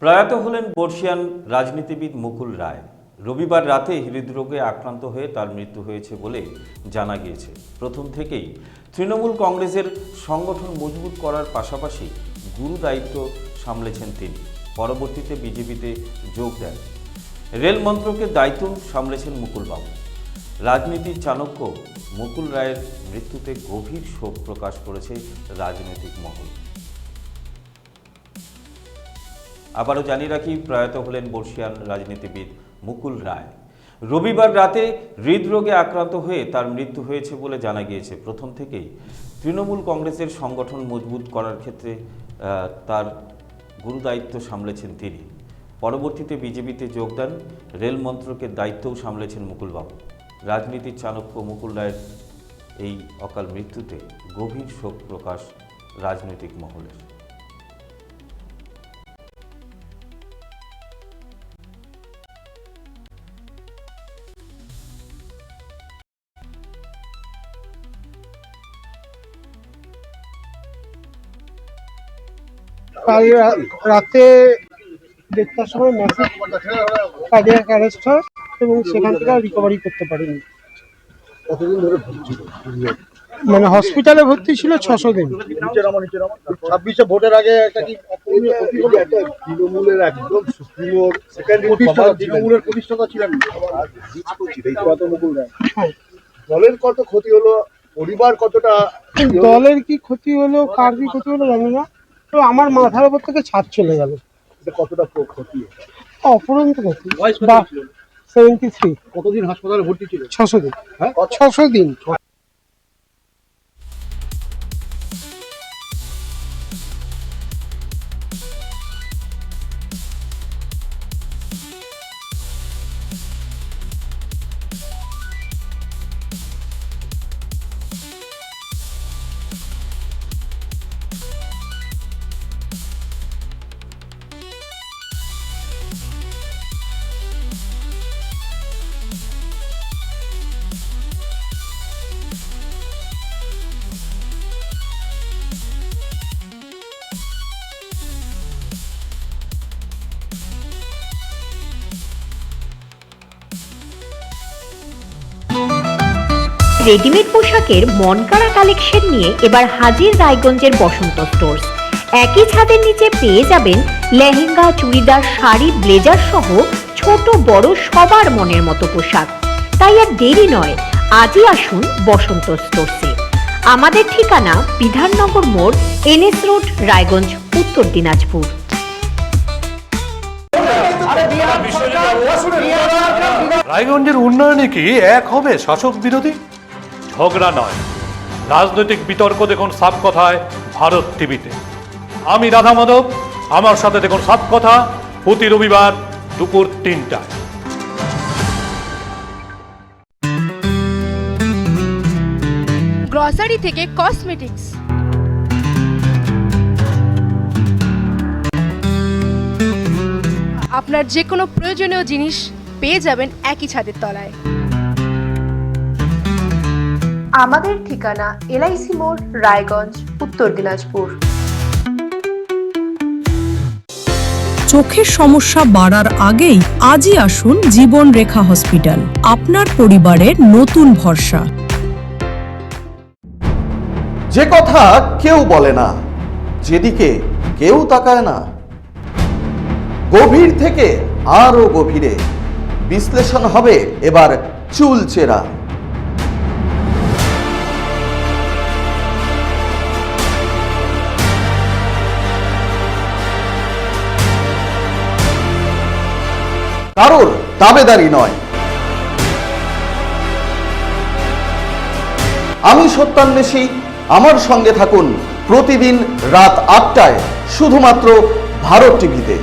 প্রয়াত হলেন বর্ষিয়ান রাজনীতিবিদ মুকুল রায়। রবিবার রাতে হৃদরোগে আক্রান্ত হয়ে তার মৃত্যু হয়েছে বলে জানা গিয়েছে। প্রথম থেকেই তৃণমূল কংগ্রেসের সংগঠন মজবুত করার পাশাপাশি গুরু দায়িত্ব সামলেছেন তিনি। পরবর্তীতে বিজেপিতে যোগ দেন। রেল মন্ত্রকের দায়িত্ব সামলেছেন মুকুলবাবু। রাজনীতির চাণক্য মুকুল রায়ের মৃত্যুতে গভীর শোক প্রকাশ করেছে রাজনৈতিক মহল। আবারও জানিয়ে রাখি, প্রয়াত হলেন বর্ষিয়ান রাজনীতিবিদ মুকুল রায়। রবিবার রাতে হৃদরোগে আক্রান্ত হয়ে তার মৃত্যু হয়েছে বলে জানা গিয়েছে। প্রথম থেকেই তৃণমূল কংগ্রেসের সংগঠন মজবুত করার ক্ষেত্রে তার গুরুদায়িত্ব সামলেছেন তিনি। পরবর্তীতে বিজেপিতে যোগ দেন। রেল মন্ত্রকের দায়িত্বও সামলেছেন মুকুলবাবু। রাজনীতির চাণক্য মুকুল রায়ের এই অকাল মৃত্যুতে গভীর শোক প্রকাশ রাজনৈতিক মহলের। কাল রাতে 1:30টার সময় ম্যাসিভ কার্ডিয়াক অ্যারেস্ট হয় এবং সেখান থেকে রিকভারি করতে পারেনি। কতদিন ধরে ভর্তি ছিল? মানে হসপিটালে ভর্তি ছিল 600 দিন। 26 ভোটের আগে একটা কি তৃণমূলের একদম সুপ্রিমো তৃণমূলের প্রতিষ্ঠাতা ছিলেন দলের কত ক্ষতি হলো, পরিবার কতটা, দলের কি ক্ষতি হলো, কার কি ক্ষতি হলো জানি না, তো আমার মাথার উপর থেকে ছাদ চলে গেল। কতটা ক্ষতি, অপরন্ত ক্ষতি। 73। কতদিন হাসপাতালে ভর্তি ছিল? 600 দিন। 600 দিন। রেডিমেড পোশাকের মনকাড়া কালেকশন নিয়ে এবার হাজির রায়গঞ্জের বসন্ত স্টোর্স। একই ছাদের নিচে পেয়ে যাবেন লেহেঙ্গা, চুড়িদার, শাড়ি, ব্লেজার সহ ছোট বড় সবার মনের মতো পোশাক। তাই আর দেরি নয়, আজই আসুন বসন্ত স্টোর্সে। আমাদের ঠিকানা বিধাননগর মোড়, NS রোড, রায়গঞ্জ, উত্তর দিনাজপুর। রায়গঞ্জের উন্নয়নে কি এক হবে শাসক বিরোধী? ঝগড়া নয়, রাজনৈতিক বিতর্ক দেখুন সাপ কথায় ভারত টিভিতে। আমি রাধা মাধব, আমার সাথে দেখুন সাপ কথা প্রতি রবিবার দুপুর 3টায়। গ্রসারি থেকে কসমেটিক্স, আপনার যে কোনো প্রয়োজনীয় জিনিস পেয়ে যাবেন একই ছাদের তলায়। আমাদের ঠিকানা LIC মোড়, রায়গঞ্জ, উত্তর দিনাজপুর। চোখের সমস্যা বাড়ার আগেই আজই আসুন জীবন রেখা হসপিটাল, আপনার পরিবারের নতুন ভরসা। যে কথা কেউ বলে না, যেদিকে কেউ তাকায় না, গভীর থেকে আরো গভীরে বিশ্লেষণ হবে এবার চুলচেরা। কারোর দাবেদারি নয়। আমি সত্যান্বেষী, আমার সঙ্গে থাকুন প্রতিদিন রাত 8টায় শুধুমাত্র ভারত টিভিতে।